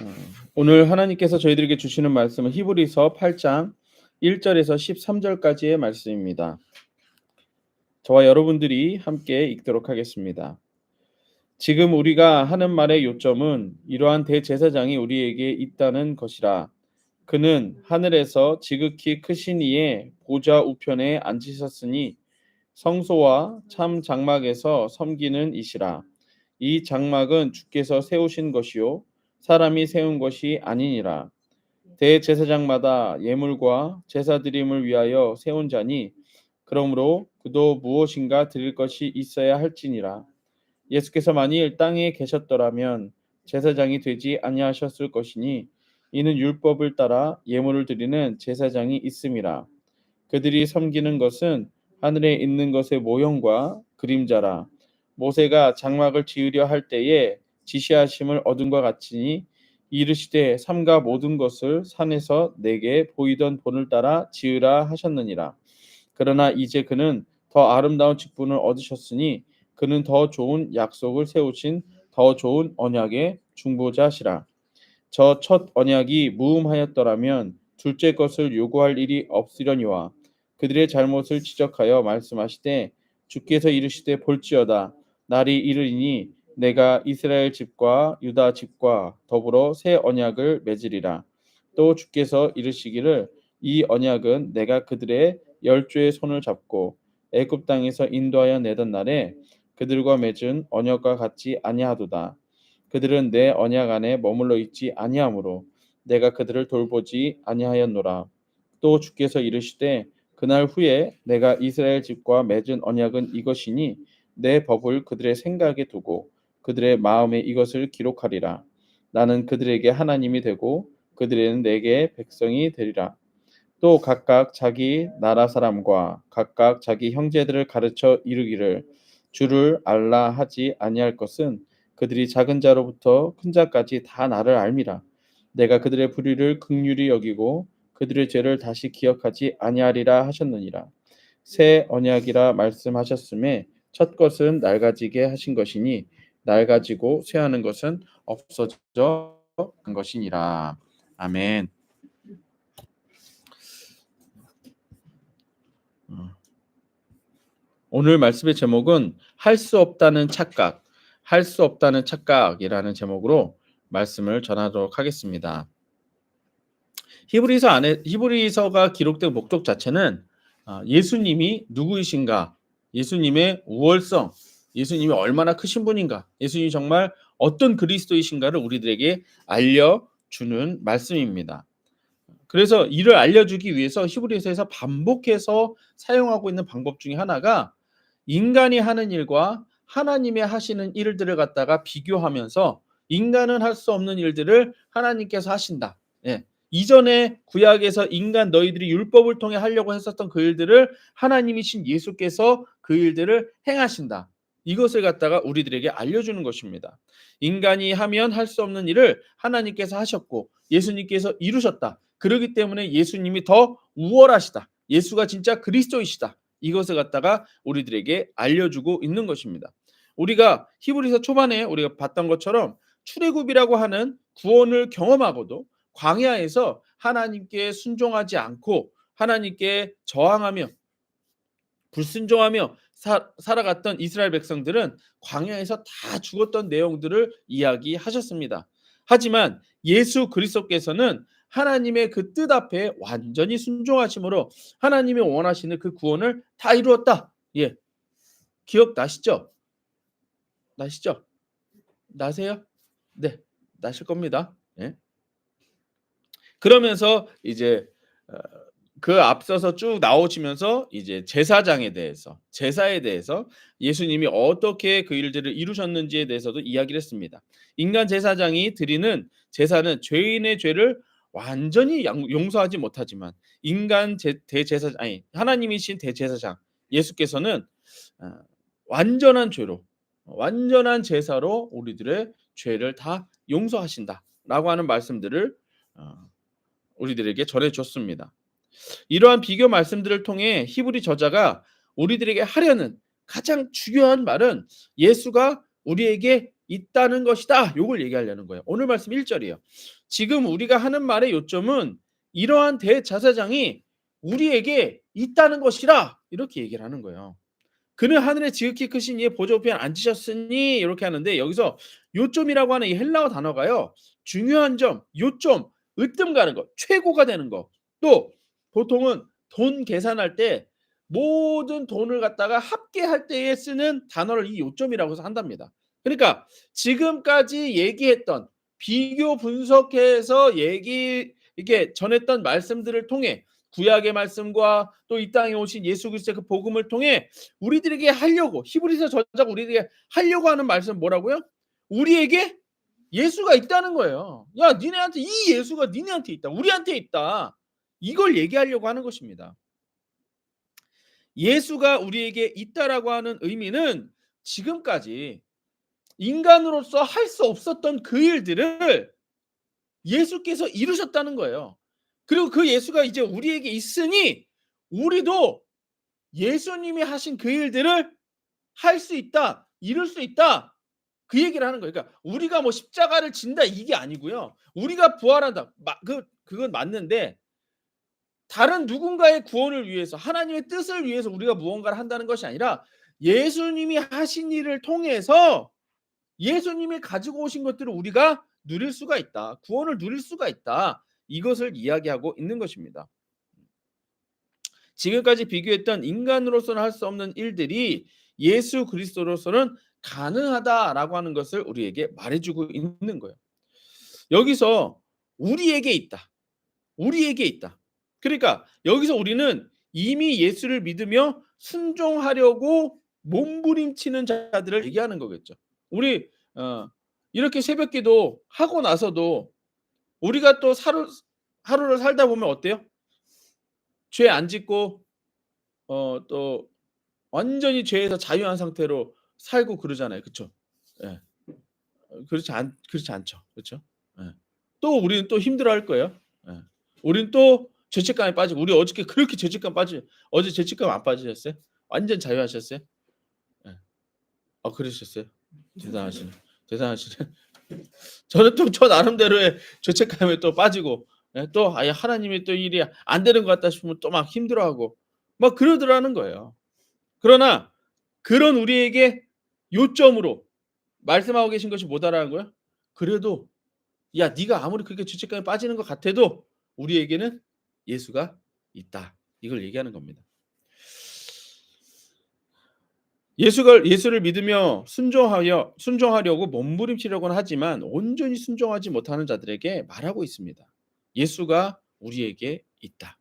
어, 오늘 하나님께서 저희들에게 주시는 말씀은 히브리서 8장 1절에서 13절까지의 말씀입니다. 저와 여러분들이 함께 읽도록 하겠습니다. 지금 우리가 하는 말의 요점은 이러한 대제사장이 우리에게 있다는 것이라. 그는 하늘에서 지극히 크신 이의 보좌 우편에 앉으셨으니 성소와 참 장막에서 섬기는 이시라. 이 장막은 주께서 세우신 것이요 사람이 세운 것이 아니니라. 대제사장마다 예물과 제사 드림을 위하여 세운 자니 그러므로 그도 무엇인가 드릴 것이 있어야 할지니라. 예수께서 만일 땅에 계셨더라면 제사장이 되지 아니하셨을 것이니 이는 율법을 따라 예물을 드리는 제사장이 있음이라. 그들이 섬기는 것은 하늘에 있는 것의 모형과 그림자라. 모세가 장막을 지으려 할 때에 지시하심을 얻은 것 같으니 이르시되 삼가 모든 것을 산에서 내게 보이던 본을 따라 지으라 하셨느니라. 그러나 이제 그는 더 아름다운 직분을 얻으셨으니 그는 더 좋은 약속을 세우신 더 좋은 언약의 중보자시라. 저 첫 언약이 무음하였더라면 둘째 것을 요구할 일이 없으려니와 그들의 잘못을 지적하여 말씀하시되 주께서 이르시되 볼지어다 날이 이르리니 내가 이스라엘 집과 유다 집과 더불어 새 언약을 맺으리라. 또 주께서 이르시기를 이 언약은 내가 그들의 열조의 손을 잡고 애굽 땅에서 인도하여 내던 날에 그들과 맺은 언약과 같지 아니하도다. 그들은 내 언약 안에 머물러 있지 아니하므로 내가 그들을 돌보지 아니하였노라. 또 주께서 이르시되 그날 후에 내가 이스라엘 집과 맺은 언약은 이것이니 내 법을 그들의 생각에 두고 그들의 마음에 이것을 기록하리라. 나는 그들에게 하나님이 되고 그들은 내게 백성이 되리라. 또 각각 자기 나라 사람과 각각 자기 형제들을 가르쳐 이르기를 주를 알라 하지 아니할 것은 그들이 작은 자로부터 큰 자까지 다 나를 알미라. 내가 그들의 불의를 긍휼히 여기고 그들의 죄를 다시 기억하지 아니하리라 하셨느니라. 새 언약이라 말씀하셨음에 첫 것은 낡아지게 하신 것이니 낡아지고 쇠하는 것은 없어져 간 것이니라. 아멘. 오늘 말씀의 제목은 할 수 없다는 착각, 할 수 없다는 착각이라는 제목으로 말씀을 전하도록 하겠습니다. 히브리서가 기록된 목적 자체는 예수님이 누구이신가, 예수님의 우월성, 예수님이 얼마나 크신 분인가, 예수님이 정말 어떤 그리스도이신가를 우리들에게 알려주는 말씀입니다. 그래서 이를 알려주기 위해서 히브리서에서 반복해서 사용하고 있는 방법 중에 하나가 인간이 하는 일과 하나님의 하시는 일들을 갖다가 비교하면서 인간은 할 수 없는 일들을 하나님께서 하신다. 예. 이전에 구약에서 인간 너희들이 율법을 통해 하려고 했었던 그 일들을 하나님이신 예수께서 그 일들을 행하신다. 이것을 갖다가 우리들에게 알려주는 것입니다. 인간이 하면 할 수 없는 일을 하나님께서 하셨고 예수님께서 이루셨다. 그렇기 때문에 예수님이 더 우월하시다. 예수가 진짜 그리스도이시다. 이것을 갖다가 우리들에게 알려주고 있는 것입니다. 우리가 히브리서 초반에 우리가 봤던 것처럼 출애굽이라고 하는 구원을 경험하고도 광야에서 하나님께 순종하지 않고 하나님께 저항하며 불순종하며 살아갔던 이스라엘 백성들은 광야에서 다 죽었던 내용들을 이야기하셨습니다. 하지만 예수 그리스도께서는 하나님의 그 뜻 앞에 완전히 순종하심으로 하나님이 원하시는 그 구원을 다 이루었다. 예, 기억나시죠? 나시죠? 나세요? 네, 나실 겁니다. 예. 그러면서 이제 그 앞서서 쭉 나오시면서 이제 제사장에 대해서, 제사에 대해서 예수님이 어떻게 그 일들을 이루셨는지에 대해서도 이야기를 했습니다. 인간 제사장이 드리는 제사는 죄인의 죄를 완전히 용서하지 못하지만 인간 대제사장 아니 하나님이신 대제사장 예수께서는 어, 완전한 죄로 완전한 제사로 우리들의 죄를 다 용서하신다라고 하는 말씀들을 어, 우리들에게 전해 줬습니다. 이러한 비교 말씀들을 통해 히브리 저자가 우리들에게 하려는 가장 중요한 말은 예수가 우리에게 있다는 것이다. 요걸 얘기하려는 거예요. 오늘 말씀 1절이에요. 지금 우리가 하는 말의 요점은 이러한 대제사장이 우리에게 있다는 것이라 이렇게 얘기를 하는 거예요. 그는 하늘에 지극히 크신 이의 보좌 우편에 앉으셨으니 이렇게 하는데 여기서 요점이라고 하는 이 헬라어 단어가요. 중요한 점, 요점, 으뜸 가는 거, 최고가 되는 거. 또 보통은 돈 계산할 때 모든 돈을 갖다가 합계할 때에 쓰는 단어를 이 요점이라고 해서 한답니다. 그러니까 지금까지 얘기했던 비교 분석해서 이게 전했던 말씀들을 통해 구약의 말씀과 또 이 땅에 오신 예수 그리스도의 그 복음을 통해 우리들에게 하려고 히브리서 저자가 우리에게 하려고 하는 말씀은 뭐라고요? 우리에게 예수가 있다는 거예요. 야, 니네한테 이 예수가 니네한테 있다. 우리한테 있다. 이걸 얘기하려고 하는 것입니다. 예수가 우리에게 있다라고 하는 의미는 지금까지 인간으로서 할 수 없었던 그 일들을 예수께서 이루셨다는 거예요. 그리고 그 예수가 이제 우리에게 있으니 우리도 예수님이 하신 그 일들을 할 수 있다. 이룰 수 있다. 그 얘기를 하는 거예요. 그러니까 우리가 뭐 십자가를 진다 이게 아니고요. 우리가 부활한다. 그건 맞는데 다른 누군가의 구원을 위해서 하나님의 뜻을 위해서 우리가 무언가를 한다는 것이 아니라 예수님이 하신 일을 통해서 예수님이 가지고 오신 것들을 우리가 누릴 수가 있다. 구원을 누릴 수가 있다. 이것을 이야기하고 있는 것입니다. 지금까지 비교했던 인간으로서는 할 수 없는 일들이 예수 그리스도로서는 가능하다라고 하는 것을 우리에게 말해주고 있는 거예요. 여기서 우리에게 있다. 우리에게 있다. 그러니까 여기서 우리는 이미 예수를 믿으며 순종하려고 몸부림치는 자들을 얘기하는 거겠죠. 우리 이렇게 새벽기도 하고 나서도 우리가 또 하루를 살다 보면 어때요? 죄 안 짓고 또 완전히 죄에서 자유한 상태로 살고 그러잖아요. 그쵸? 예. 그렇지 않죠. 그쵸? 예. 또 우리는 또 힘들어할 거예요. 예. 우리는 또 죄책감에 빠지고 우리 어저께 그렇게 죄책감 어제 죄책감 안 빠지셨어요? 완전 자유하셨어요? 예. 그러셨어요? 대단하시네. 대단하시네. 저는 또 저 나름대로의 죄책감에 또 빠지고 또 아예 하나님의 또 일이 안 되는 것 같다 싶으면 또 막 힘들어하고 막 그러더라는 거예요. 그러나 그런 우리에게 요점으로 말씀하고 계신 것이 뭐다라는 거예요? 그래도 야 네가 아무리 그렇게 죄책감에 빠지는 것 같아도 우리에게는 예수가 있다. 이걸 얘기하는 겁니다. 예수를 믿으며 순종하려고 몸부림치려고는 하지만 온전히 순종하지 못하는 자들에게 말하고 있습니다. 예수가 우리에게 있다.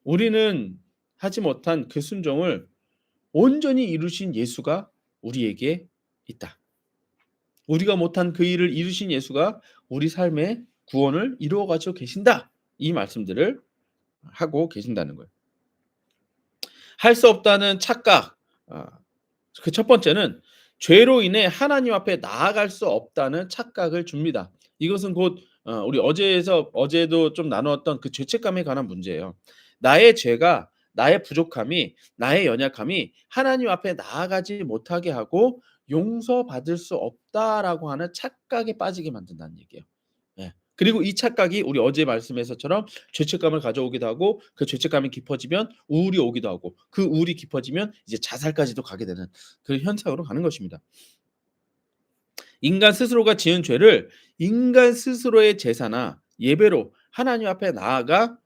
우리는 하지 못한 그 순종을 온전히 이루신 예수가 우리에게 있다. 우리가 못한 그 일을 이루신 예수가 우리 삶의 구원을 이루어 가지고 계신다. 이 말씀들을 하고 계신다는 거예요. 할 수 없다는 착각. 그 첫 번째는 죄로 인해 하나님 앞에 나아갈 수 없다는 착각을 줍니다. 이것은 곧 우리 어제도 좀 나누었던 그 죄책감에 관한 문제예요. 나의 죄가 나의 부족함이 나의 연약함이 하나님 앞에 나아가지 못하게 하고 용서받을 수 없다라고 하는 착각에 빠지게 만든다는 얘기예요. 예. 그리고 이 착각이 우리 어제 말씀에서처럼 죄책감을 가져오기도 하고 그 죄책감이 깊어지면 우울이 오기도 하고 그 우울이 깊어지면 이제 자살까지도 가게 되는 그 현상으로 가는 것입니다. 인간 스스로가 지은 죄를 인간 스스로의 제사나 예배로 하나님 앞에 나아가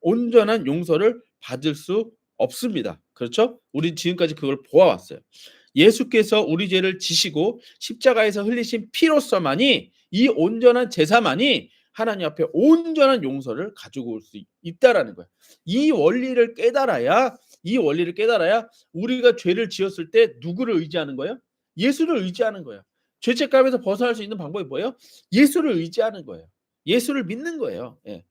온전한 용서를 받을 수 없습니다. 그렇죠? 우리 지금까지 그걸 보아왔어요. 예수께서 우리 죄를 지시고 십자가에서 흘리신 피로서만이 이 온전한 제사만이 하나님 앞에 온전한 용서를 가지고 올 수 있다라는 거예요. 이 원리를 깨달아야 우리가 죄를 지었을 때 누구를 의지하는 거예요? 예수를 의지하는 거예요. 죄책감에서 벗어날 수 있는 방법이 뭐예요? 예수를 의지하는 거예요. 예수를 믿는 거예요. 예.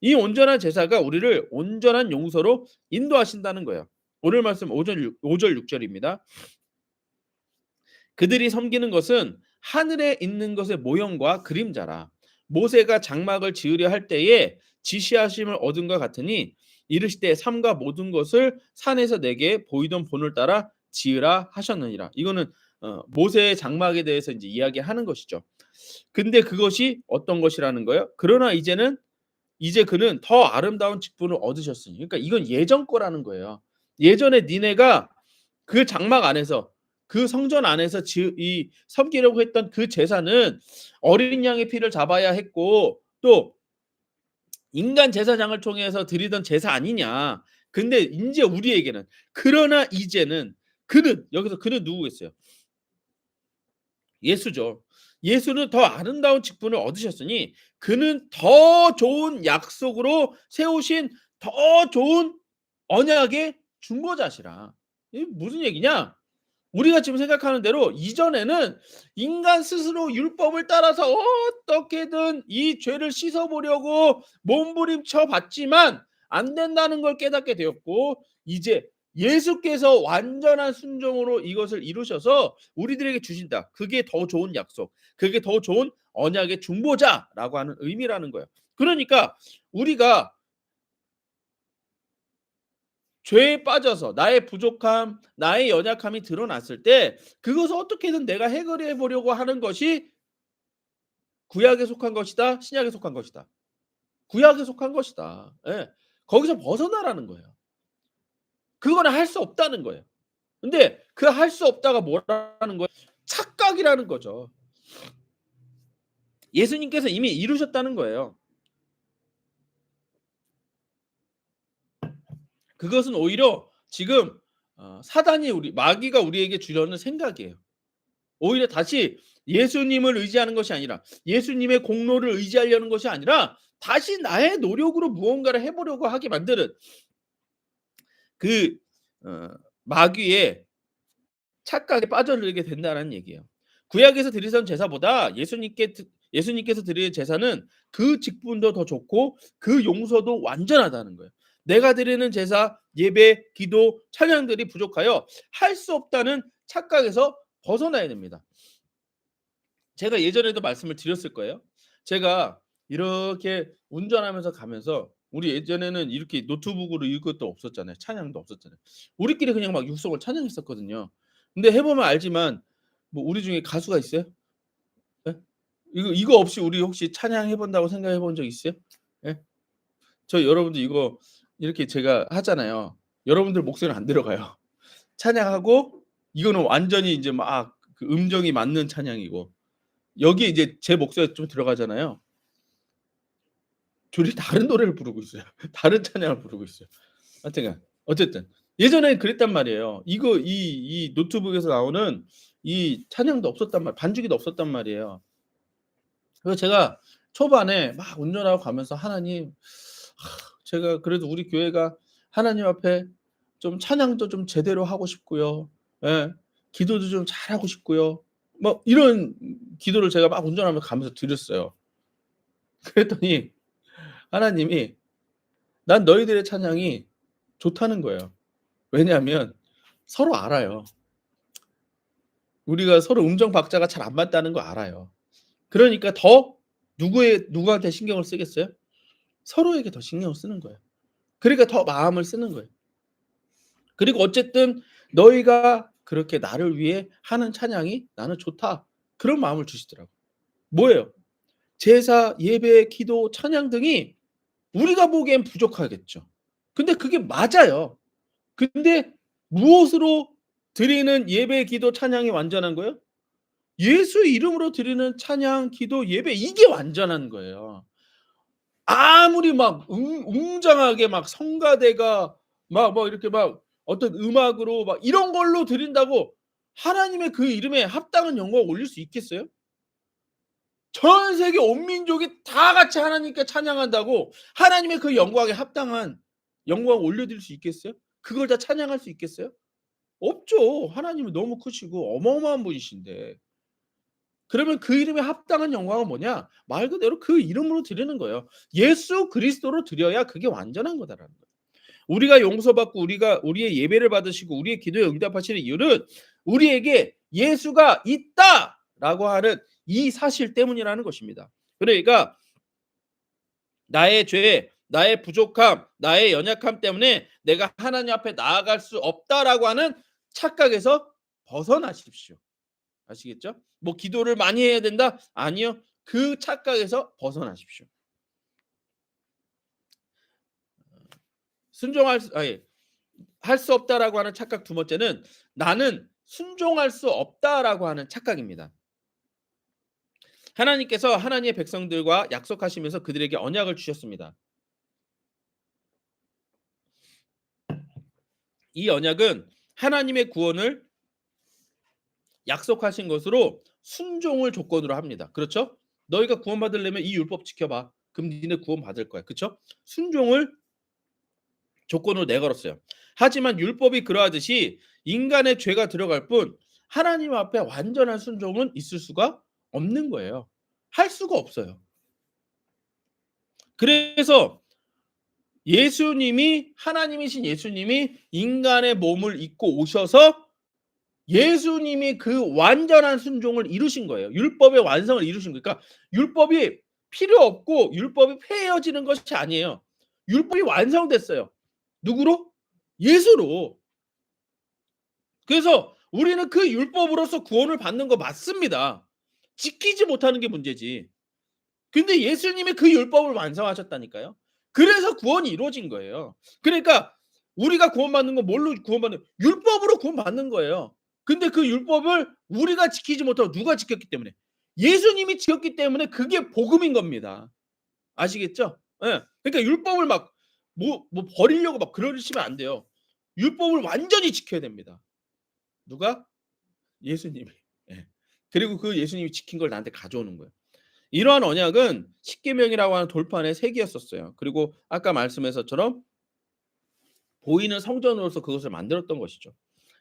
이 온전한 제사가 우리를 온전한 용서로 인도하신다는 거예요. 오늘 말씀 5절 6절입니다. 그들이 섬기는 것은 하늘에 있는 것의 모형과 그림자라. 모세가 장막을 지으려 할 때에 지시하심을 얻은 것 같으니 이르시되 삼가 모든 것을 산에서 내게 보이던 본을 따라 지으라 하셨느니라. 이거는 모세의 장막에 대해서 이제 이야기하는 것이죠. 근데 그것이 어떤 것이라는 거예요? 그러나 이제 그는 더 아름다운 직분을 얻으셨으니. 그러니까 이건 예전 거라는 거예요. 예전에 니네가 그 장막 안에서 그 성전 안에서 이 섬기려고 했던 그 제사는 어린 양의 피를 잡아야 했고 또 인간 제사장을 통해서 드리던 제사 아니냐. 근데 인제 우리에게는 그러나 이제는 그는 여기서 그는 누구겠어요? 예수죠. 예수는 더 아름다운 직분을 얻으셨으니 그는 더 좋은 약속으로 세우신 더 좋은 언약의 중보자시라. 이게 무슨 얘기냐? 우리가 지금 생각하는 대로 이전에는 인간 스스로 율법을 따라서 어떻게든 이 죄를 씻어 보려고 몸부림쳐 봤지만 안 된다는 걸 깨닫게 되었고 이제 예수께서 완전한 순종으로 이것을 이루셔서 우리들에게 주신다. 그게 더 좋은 약속. 그게 더 좋은 언약의 중보자라고 하는 의미라는 거예요. 그러니까 우리가 죄에 빠져서 나의 부족함, 나의 연약함이 드러났을 때 그것을 어떻게든 내가 해결해 보려고 하는 것이 구약에 속한 것이다, 신약에 속한 것이다. 구약에 속한 것이다. 예. 거기서 벗어나라는 거예요. 그거는 할 수 없다는 거예요. 근데 그 할 수 없다가 뭐라는 거예요? 착각이라는 거죠. 예수님께서 이미 이루셨다는 거예요. 그것은 오히려 지금 사단이 마귀가 우리에게 주려는 생각이에요. 오히려 다시 예수님을 의지하는 것이 아니라 예수님의 공로를 의지하려는 것이 아니라 다시 나의 노력으로 무언가를 해 보려고 하게 만드는 그 마귀의 착각에 빠져들게 된다는 얘기예요. 구약에서 드리던 제사보다 예수님께서 드리는 제사는 그 직분도 더 좋고 그 용서도 완전하다는 거예요. 내가 드리는 제사, 예배, 기도, 찬양들이 부족하여 할 수 없다는 착각에서 벗어나야 됩니다. 제가 예전에도 말씀을 드렸을 거예요. 제가 이렇게 운전하면서 가면서 우리 예전에는 이렇게 노트북으로 이것도 없었잖아요. 찬양도 없었잖아요. 우리끼리 그냥 막 육성을 찬양했었거든요. 근데 해 보면 알지만 뭐 우리 중에 가수가 있어요? 예? 이거 없이 우리 혹시 찬양해 본다고 생각해 본 적 있어요? 예? 저 여러분들 이거 이렇게 제가 하잖아요. 여러분들 목소리는 안 들어가요. 찬양하고 이거는 완전히 인제 막 그 음정이 맞는 찬양이고 여기에 이제 제 목소리가 좀 들어가잖아요. 둘이 다른 노래를 부르고 있어요. 다른 찬양을 부르고 있어요. 하여튼간 어쨌든 예전에 그랬단 말이에요. 이 노트북에서 나오는 이 찬양도 없었단 반주기도 없었단 말이에요. 그래서 제가 초반에 막 운전하고 가면서 하나님 제가 그래도 우리 교회가 하나님 앞에 좀 찬양도 좀 제대로 하고 싶고요. 예. 기도도 좀 잘하고 싶고요. 뭐 이런 기도를 제가 막 운전하면서 가면서 드렸어요. 그랬더니 하나님이 "난 너희들의 찬양이 좋다는 거예요." 왜냐하면 서로 알아요. 우리가 서로 음정 박자가 잘 안 맞다는 거 알아요. 그러니까 더 누구한테 신경을 쓰겠어요? 서로에게 더 신경을 쓰는 거예요. 그러니까 더 마음을 쓰는 거예요. 그리고 어쨌든 "너희가 그렇게 나를 위해 하는 찬양이 나는 좋다." 그런 마음을 주시더라고요. 뭐예요? 제사, 예배, 기도, 찬양 등이 우리가 보기엔 부족하겠죠. 근데 그게 맞아요. 근데 무엇으로 드리는 예배, 기도, 찬양이 완전한 거예요? 예수 이름으로 드리는 찬양, 기도, 예배 이게 완전한 거예요. 아무리 막 웅장하게 막 성가대가 막 뭐 이렇게 막 어떤 음악으로 막 이런 걸로 드린다고 하나님의 그 이름에 합당한 영광을 올릴 수 있겠어요? 전 세계 온 민족이 다 같이 하나님께 찬양한다고 하나님의 그 영광에 합당한 영광을 올려드릴 수 있겠어요? 그걸 다 찬양할 수 있겠어요? 없죠. 하나님은 너무 크시고 어마어마한 분이신데. 그러면 그 이름에 합당한 영광은 뭐냐? 말 그대로 그 이름으로 드리는 거예요. 예수 그리스도로 드려야 그게 완전한 거다라는 거예요. 우리가 용서받고 우리가 우리의 예배를 받으시고 우리의 기도에 응답하시는 이유는 우리에게 예수가 있다라고 하는 이 사실 때문이라는 것입니다. 그러니까 나의 죄, 나의 부족함, 나의 연약함 때문에 내가 하나님 앞에 나아갈 수 없다라고 하는 착각에서 벗어나십시오. 아시겠죠? 뭐 기도를 많이 해야 된다? 아니요. 그 착각에서 벗어나십시오. 순종할 수 아니 할 수 없다라고 하는 착각 두 번째는 나는 순종할 수 없다라고 하는 착각입니다. 하나님께서 하나님의 백성들과 약속하시면서 그들에게 언약을 주셨습니다. 이 언약은 하나님의 구원을 약속하신 것으로 순종을 조건으로 합니다. 그렇죠? 너희가 구원받으려면 이 율법 지켜봐. 그럼 니네 구원받을 거야. 그렇죠? 순종을 조건으로 내걸었어요. 하지만 율법이 그러하듯이 인간의 죄가 들어갈 뿐 하나님 앞에 완전한 순종은 있을 수가 없는 거예요. 할 수가 없어요. 그래서 예수님이 하나님이신 예수님이 인간의 몸을 입고 오셔서 예수님이 그 완전한 순종을 이루신 거예요. 율법의 완성을 이루신 거예요. 그러니까 율법이 필요 없고 율법이 폐해지는 것이 아니에요. 율법이 완성됐어요. 누구로? 예수로. 그래서 우리는 그 율법으로서 구원을 받는 거 맞습니다. 지키지 못하는 게 문제지. 근데 예수님이 그 율법을 완성하셨다니까요. 그래서 구원이 이루어진 거예요. 그러니까 우리가 구원받는 건 뭘로 구원받는 율법으로 구원받는 거예요. 근데 그 율법을 우리가 지키지 못하고 누가 지켰기 때문에 예수님이 지켰기 때문에 그게 복음인 겁니다. 아시겠죠? 예. 그러니까 율법을 막 버리려고 막 그러시면 안 돼요. 율법을 완전히 지켜야 됩니다. 누가? 예수님이. 예. 그리고 그 예수님이 지킨 걸 나한테 가져오는 거예요. 이러한 언약은 십계명이라고 하는 돌판의 색이었었어요. 그리고 아까 말씀하셨처럼 보이는 성전으로서 그것을 만들었던 것이죠.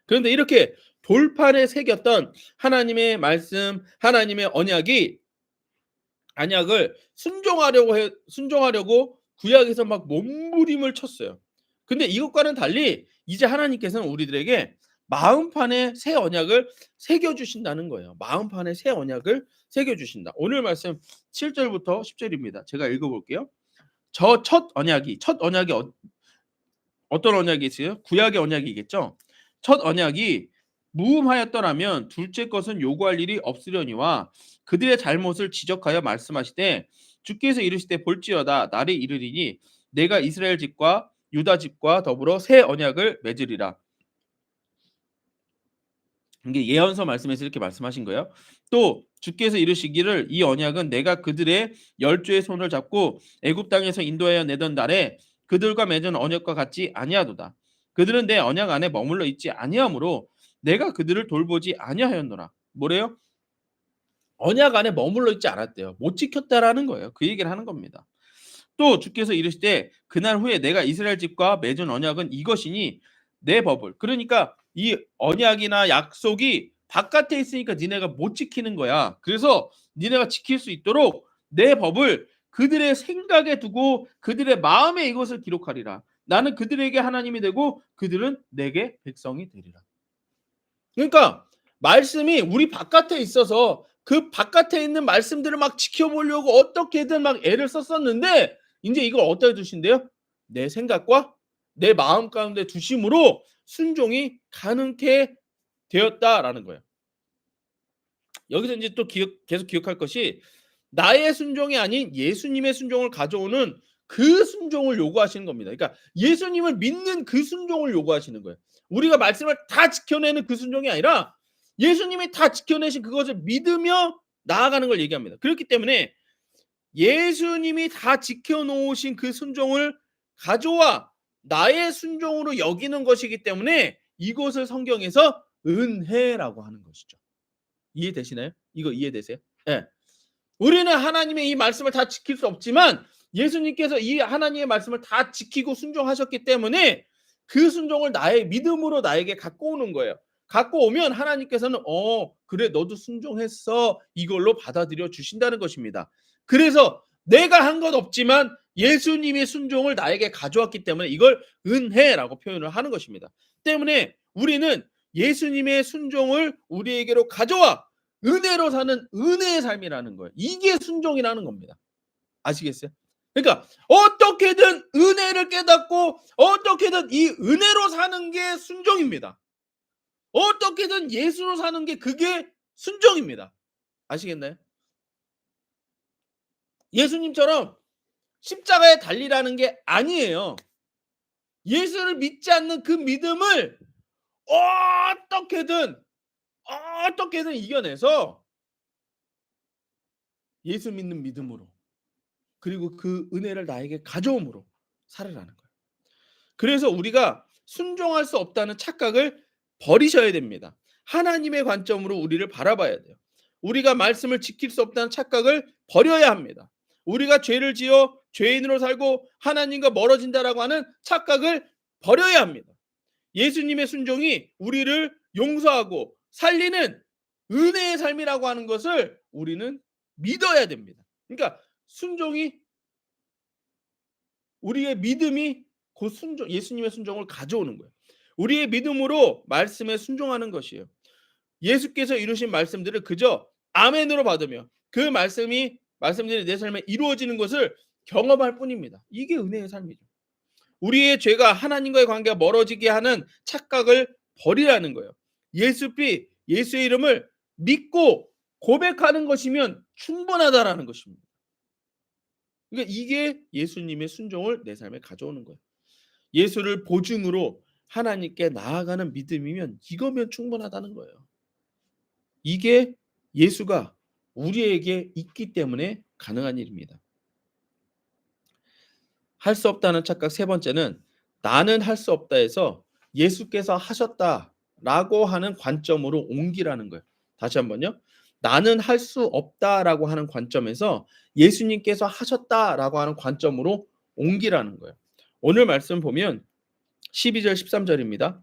그런데 이렇게 돌판에 새겼던 하나님의 말씀, 하나님의 언약을 순종하려고 구약에서 막 몸부림을 쳤어요. 근데 이것과는 달리 이제 하나님께서는 우리들에게 마음판에 새 언약을 새겨 주신다는 거예요. 마음판에 새 언약을 새겨 주신다. 오늘 말씀 7절부터 10절입니다. 제가 읽어 볼게요. 첫 언약이 어떤 언약이 있어요? 구약의 언약이겠죠. 첫 언약이 무음하였더라면 둘째 것은 요구할 일이 없으려니와 그들의 잘못을 지적하여 말씀하시되 주께서 이르시되 볼지어다 날이 이르리니 내가 이스라엘 집과 유다 집과 더불어 새 언약을 맺으리라. 이게 예언서 말씀에서 이렇게 말씀하신 거예요. 또 주께서 이르시기를 이 언약은 내가 그들의 열조의 손을 잡고 애굽 땅에서 인도하여 내던 날에 그들과 맺은 언약과 같지 아니하도다. 그들은 내 언약 안에 머물러 있지 아니하므로 내가 그들을 돌보지 아니하였노라. 뭐래요? 언약 안에 머물러 있지 않았대요. 못 지켰다라는 거예요. 그 얘기를 하는 겁니다. 또 주께서 이르시되 그날 후에 내가 이스라엘 집과 맺은 언약은 이것이니 내 법을 그러니까 이 언약이나 약속이 바깥에 있으니까 니네가 못 지키는 거야. 그래서 니네가 지킬 수 있도록 내 법을 그들의 생각에 두고 그들의 마음에 이것을 기록하리라. 나는 그들에게 하나님이 되고 그들은 내게 백성이 되리라. 그러니까 말씀이 우리 바깥에 있어서 그 바깥에 있는 말씀들을 막 지켜보려고 어떻게든 막 애를 썼었는데 이제 이걸 어디다 두신대요? 내 생각과 내 마음 가운데 두심으로 순종이 가능케 되었다라는 거예요. 여기서 이제 또 계속 기억할 것이 나의 순종이 아닌 예수님의 순종을 가져오는 그 순종을 요구하시는 겁니다. 그러니까 예수님을 믿는 그 순종을 요구하시는 거예요. 우리가 말씀을 다 지켜내는 그 순종이 아니라 예수님이 다 지켜내신 그것을 믿으며 나아가는 걸 얘기합니다. 그렇기 때문에 예수님이 다 지켜놓으신 그 순종을 가져와 나의 순종으로 여기는 것이기 때문에 이것을 성경에서 은혜라고 하는 것이죠. 이해되시나요? 이거 이해되세요? 예. 우리는 하나님의 이 말씀을 다 지킬 수 없지만 예수님께서 이 하나님의 말씀을 다 지키고 순종하셨기 때문에 그 순종을 나의 믿음으로 나에게 갖고 오는 거예요. 갖고 오면 하나님께서는 그래 너도 순종했어 이걸로 받아들여 주신다는 것입니다. 그래서 내가 한 것 없지만 예수님의 순종을 나에게 가져왔기 때문에 이걸 은혜라고 표현을 하는 것입니다. 때문에 우리는 예수님의 순종을 우리에게로 가져와 은혜로 사는 은혜의 삶이라는 거예요. 이게 순종이라는 겁니다. 아시겠어요? 그러니까 어떻게든 은혜를 깨닫고 어떻게든 이 은혜로 사는 게 순종입니다. 어떻게든 예수로 사는 게 그게 순종입니다. 아시겠나요? 예수님처럼 십자가에 달리라는 게 아니에요. 예수를 믿지 않는 그 믿음을 어떻게든 어떻게든 이겨내서 예수 믿는 믿음으로, 그리고 그 은혜를 나에게 가져옴으로 살아가는 거예요. 그래서 우리가 순종할 수 없다는 착각을 버리셔야 됩니다. 하나님의 관점으로 우리를 바라봐야 돼요. 우리가 말씀을 지킬 수 없다는 착각을 버려야 합니다. 우리가 죄를 지어 죄인으로 살고 하나님과 멀어진다라고 하는 착각을 버려야 합니다. 예수님의 순종이 우리를 용서하고 살리는 은혜의 삶이라고 하는 것을 우리는 믿어야 됩니다. 그러니까 순종이, 우리의 믿음이 곧 순종, 예수님의 순종을 가져오는 거예요. 우리의 믿음으로 말씀에 순종하는 것이에요. 예수께서 이루신 말씀들을 그저 아멘으로 받으며 그 말씀들이 내 삶에 이루어지는 것을 경험할 뿐입니다. 이게 은혜의 삶이죠. 우리의 죄가 하나님과의 관계가 멀어지게 하는 착각을 버리라는 거예요. 예수의 이름을 믿고 고백하는 것이면 충분하다라는 것입니다. 그러니까 이게 예수님의 순종을 내 삶에 가져오는 거예요. 예수를 보증으로 하나님께 나아가는 믿음이면 이거면 충분하다는 거예요. 이게 예수가 우리에게 있기 때문에 가능한 일입니다. 할 수 없다는 착각 세 번째는 나는 할 수 없다에서 예수께서 하셨다라고 하는 관점으로 옮기라는 거예요. 다시 한번요. 나는 할 수 없다라고 하는 관점에서 예수님께서 하셨다라고 하는 관점으로 옮기라는 거예요. 오늘 말씀 보면 12절 13절입니다.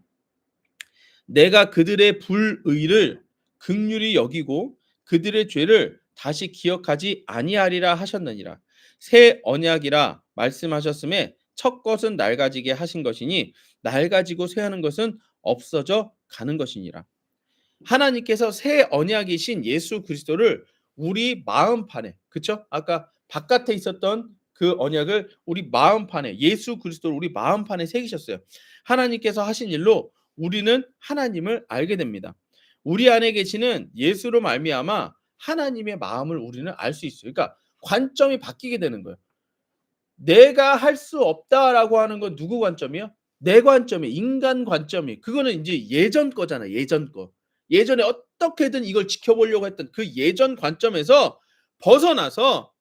내가 그들의 불의를 긍휼히 여기고 그들의 죄를 다시 기억하지 아니하리라 하셨느니라. 새 언약이라 말씀하셨음에 첫 것은 낡아지게 하신 것이니 낡아지고 쇠하는 것은 없어져 가는 것이니라. 하나님께서 새 언약이신 예수 그리스도를 우리 마음판에, 그쵸? 아까 바깥에 있었던 그 언약을 우리 마음판에, 예수 그리스도를 우리 마음판에 새기셨어요. 하나님께서 하신 일로 우리는 하나님을 알게 됩니다. 우리 안에 계시는 예수로 말미암아 하나님의 마음을 우리는 알 수 있어요. 그러니까 관점이 바뀌게 되는 거예요. 내가 할 수 없다라고 하는 건 누구 관점이요? 내 관점이, 인간 관점이. 그거는 이제 예전 거잖아, 예전 거. 예전에 어떻게든 이걸 지켜보려고 했던 그 예전 관점에서 벗어나서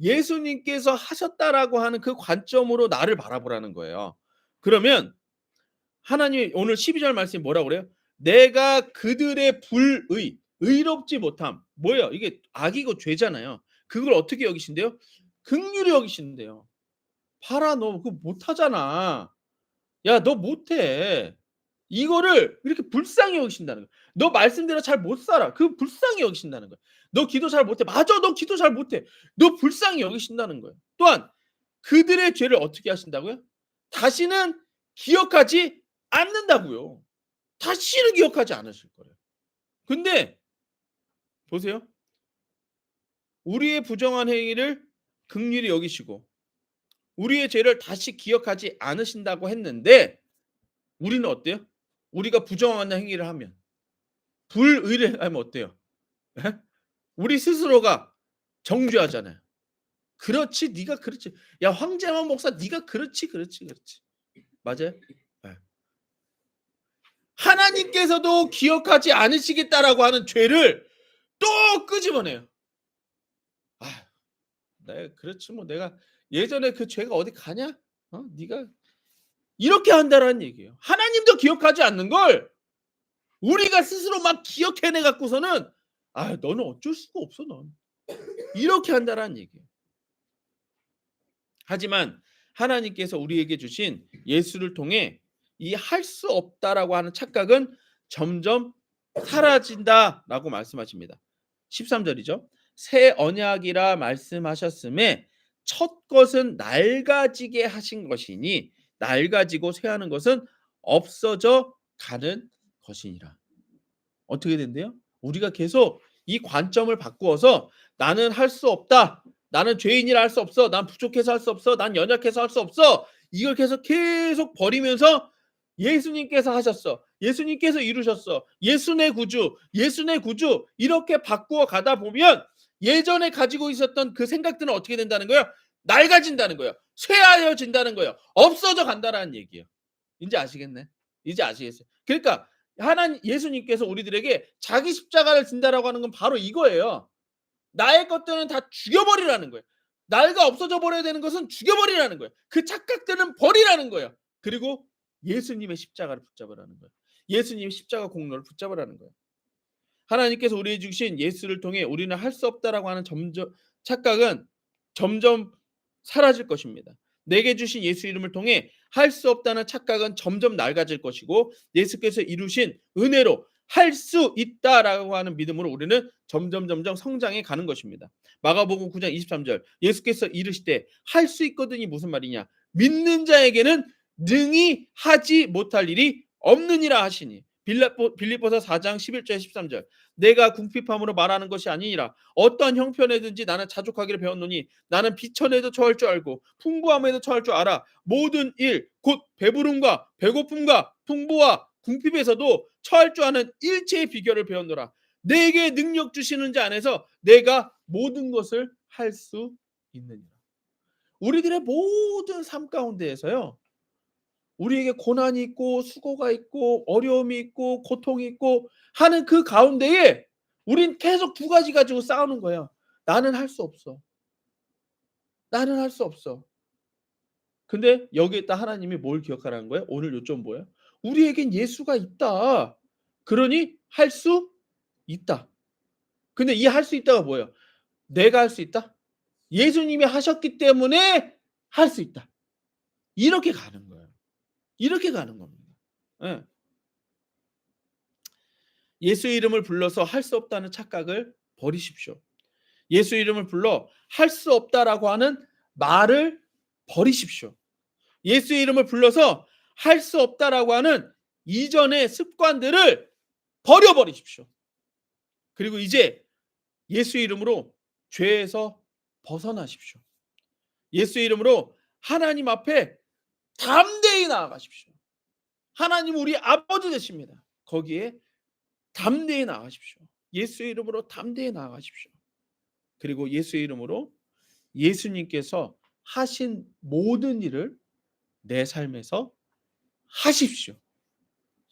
예수님께서 하셨다라고 하는 그 관점으로 나를 바라보라는 거예요. 그러면 하나님이 오늘 12절 말씀이 뭐라고 그래요? 내가 그들의 불의, 의롭지 못함. 뭐예요? 이게 악이고 죄잖아요. 그걸 어떻게 여기신대요? 긍휼히 여기신대요. 봐라, 너 그거 못하잖아. 야, 너 못해. 이거를 이렇게 불쌍히 여기신다는 거예요. 너 말씀대로 잘 못 살아. 그 불쌍히 여기신다는 거예요. 너 기도 잘 못해. 맞아, 너 기도 잘 못해. 너 불쌍히 여기신다는 거예요. 또한 그들의 죄를 어떻게 하신다고요? 다시는 기억하지 않는다고요. 다시는 기억하지 않으실 거예요. 근데 보세요. 우리의 부정한 행위를 긍휼히 여기시고 우리의 죄를 다시 기억하지 않으신다고 했는데 우리는 어때요? 우리가 부정한 행위를 하면, 불의를 하면 어때요? 예? 우리 스스로가 정죄하잖아요. 그렇지, 네가 그렇지. 야, 황재만 목사, 네가 그렇지. 맞아요? 예. 하나님께서도 기억하지 않으시겠다라고 하는 죄를 또 끄집어내요. 아, 내가 그렇지 뭐, 내가 예전에 그 죄가 어디 가냐? 네가 이렇게 한다라는 얘기예요. 하나님도 기억하지 않는 걸 우리가 스스로 막 기억해내 갖고서는 너는 어쩔 수가 없어 넌. 이렇게 한다라는 얘기예요. 하지만 하나님께서 우리에게 주신 예수를 통해 이 할 수 없다라고 하는 착각은 점점 사라진다라고 말씀하십니다. 13절이죠. 새 언약이라 말씀하셨음에 첫 것은 낡아지게 하신 것이니 낡아지고 쇠하는 것은 없어져 가는 것이니라. 어떻게 된대요? 우리가 계속 이 관점을 바꾸어서 나는 할 수 없다. 나는 죄인이라 할 수 없어. 난 부족해서 할 수 없어. 난 연약해서 할 수 없어. 이걸 계속 버리면서 예수님께서 하셨어. 예수님께서 이루셨어. 예수 내 구주, 예수 내 구주 이렇게 바꾸어 가다 보면 예전에 가지고 있었던 그 생각들은 어떻게 된다는 거예요? 낡아진다는 거예요. 쇠하여진다는 거예요. 없어져 간다라는 얘기예요. 이제 아시겠네? 이제 아시겠어요? 그러니까 하나님 예수님께서 우리들에게 자기 십자가를 진다라고 하는 건 바로 이거예요. 나의 것들은 다 죽여버리라는 거예요. 나가 없어져 버려야 되는 것은 죽여버리라는 거예요. 그 착각들은 버리라는 거예요. 그리고 예수님의 십자가를 붙잡으라는 거예요. 예수님의 십자가 공로를 붙잡으라는 거예요. 하나님께서 우리에게 주신 예수를 통해 우리는 할 수 없다라고 하는 착각은 점점 사라질 것입니다. 내게 주신 예수 이름을 통해 할 수 없다는 착각은 점점 낡아질 것이고 예수께서 이루신 은혜로 할 수 있다라고 하는 믿음으로 우리는 점점 성장해 가는 것입니다. 마가복음 9장 23절 예수께서 이르시되 할 수 있거든이 무슨 말이냐? 믿는 자에게는 능히 하지 못할 일이 없느니라 하시니. 빌립보서 4장 11절 13절 내가 궁핍함으로 말하는 것이 아니니라 어떠한 형편에든지 나는 자족하기를 배웠노니 나는 비천에도 처할 줄 알고 풍부함에도 처할 줄 알아 모든 일 곧 배부름과 배고픔과 풍부와 궁핍에서도 처할 줄 아는 일체의 비결을 배웠노라. 내게 능력 주시는 자 안에서 내가 모든 것을 할 수 있느니라. 우리들의 모든 삶 가운데에서요. 우리에게 고난이 있고 수고가 있고 어려움이 있고 고통이 있고 하는 그 가운데에 우린 계속 두 가지 가지고 싸우는 거예요. 나는 할 수 없어. 나는 할 수 없어. 근데 여기에다 하나님이 뭘 기억하라는 거예요? 오늘 요점 뭐예요? 우리에겐 예수가 있다. 그러니 할 수 있다. 근데 이 할 수 있다가 뭐예요? 내가 할 수 있다? 예수님이 하셨기 때문에 할 수 있다. 이렇게 가는 거예요. 이렇게 가는 겁니다. 예. 예수 이름을 불러서 할 수 없다는 착각을 버리십시오. 예수 이름을 불러 할 수 없다라고 하는 말을 버리십시오. 예수 이름을 불러서 할 수 없다라고 하는 이전의 습관들을 버려버리십시오. 그리고 이제 예수 이름으로 죄에서 벗어나십시오. 예수 이름으로 하나님 앞에 담대히 나아가십시오. 하나님 우리 아버지 되십니다. 거기에 담대히 나아가십시오. 예수의 이름으로 담대히 나아가십시오. 그리고 예수의 이름으로 예수님께서 하신 모든 일을 내 삶에서 하십시오.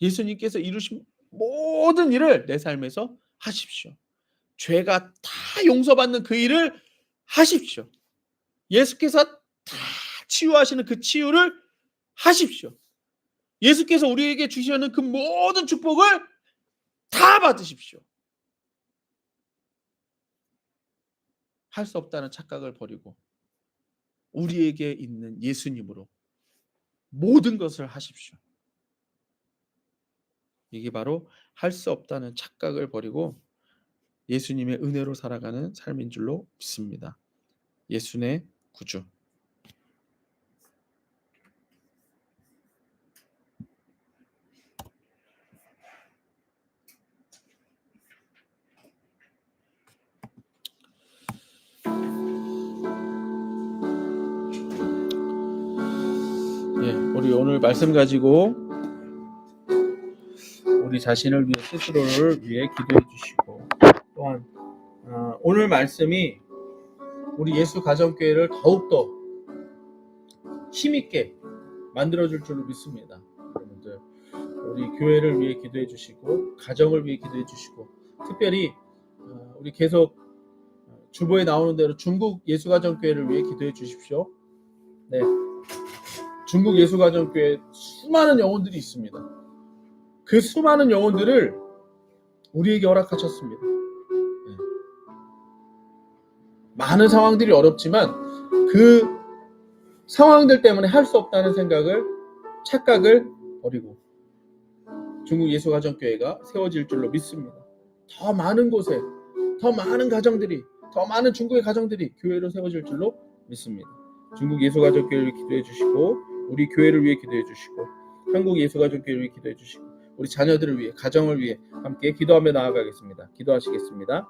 예수님께서 이루신 모든 일을 내 삶에서 하십시오. 죄가 다 용서받는 그 일을 하십시오. 예수께서 다 치유하시는 그 치유를 하십시오. 예수께서 우리에게 주시는 그 모든 축복을 다 받으십시오. 할 수 없다는 착각을 버리고 우리에게 있는 예수님으로 모든 것을 하십시오. 이게 바로 할 수 없다는 착각을 버리고 예수님의 은혜로 살아가는 삶인 줄로 믿습니다. 예수의 구주. 우리 오늘 말씀 가지고 우리 자신을 위해 스스로를 위해 기도해 주시고 또한 오늘 말씀이 우리 예수 가정교회를 더욱더 힘있게 만들어줄 줄로 믿습니다. 여러분들 우리 교회를 위해 기도해 주시고 가정을 위해 기도해 주시고 특별히 우리 계속 주보에 나오는 대로 중국 예수가정교회를 위해 기도해 주십시오. 네, 중국 예수가정교회 수많은 영혼들이 있습니다. 그 수많은 영혼들을 우리에게 허락하셨습니다. 네. 많은 상황들이 어렵지만 그 상황들 때문에 할 수 없다는 착각을 버리고 중국 예수가정교회가 세워질 줄로 믿습니다. 더 많은 곳에 더 많은 가정들이 더 많은 중국의 가정들이 교회로 세워질 줄로 믿습니다. 중국 예수가정교회를 기도해 주시고 우리 교회를 위해 기도해 주시고 한국 예수가정교회를 위해 기도해 주시고 우리 자녀들을 위해 가정을 위해 함께 기도하며 나아가겠습니다. 기도하시겠습니다.